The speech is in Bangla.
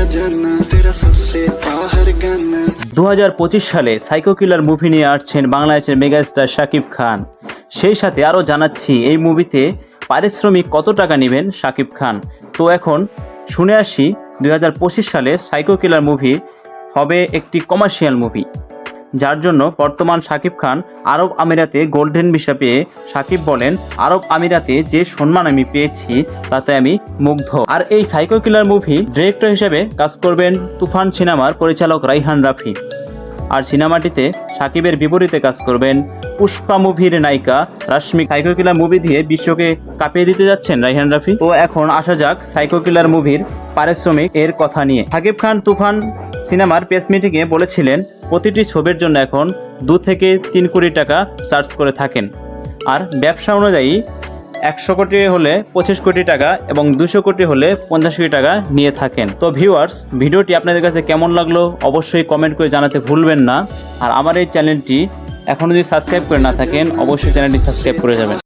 2025 সালে সাইকো কিলার মুভি নিয়ে আসছেন বাংলাদেশের মেগাস্টার শাকিব খান। সেই সাথে আরও জানাচ্ছি এই মুভিতে পারিশ্রমিক কত টাকা নেবেন শাকিব খান। তো এখন শুনে আসি 2025 সালে সাইকো কিলার মুভি হবে একটি কমার্শিয়াল মুভি, যার জন্য বর্তমান শাকিব খান আরব আমিরাতে গোল্ডেন ভিসা পেয়ে শাকিব বলেন, আরব আমিরাতে যে সম্মান আমি পেয়েছি তাতে আমি মুগ্ধ। আর এই সাইকো কিলার মুভি ডিরেক্টর হিসেবে কাজ করবেন তুফান সিনেমার পরিচালক রাইহান রাফি। আর সিনেমাটিতে শাকিবের বিপরীতে কাজ করবেন পুষ্পা মুভির নায়িকা রাশমি। সাইকো কিলার মুভি দিয়ে বিশ্বকে কাঁপিয়ে দিতে যাচ্ছেন রাইহান রাফি। তো এখন আসা যাক সাইকো কিলার মুভির পারিশ্রমিক এর কথা নিয়ে। শাকিব খান তুফান সিনেমার প্রেস মিটিংয়ে বলেছিলেন, প্রতিটি ছবির জন্য এখন 2 থেকে 3 কোটি টাকা চার্জ করে থাকেন। আর ব্যবসা অনুযায়ী 100 কোটি হলে 25 কোটি টাকা এবং 200 কোটি হলে 50 কোটি টাকা নিয়ে থাকেন। তো ভিউয়ার্স, ভিডিওটি আপনাদের কাছে কেমন লাগলো অবশ্যই কমেন্ট করে জানাতে ভুলবেন না। আর আমার এই চ্যানেলটি এখনও যদি সাবস্ক্রাইব করে না থাকেন অবশ্যই চ্যানেলটি সাবস্ক্রাইব করে যাবেন।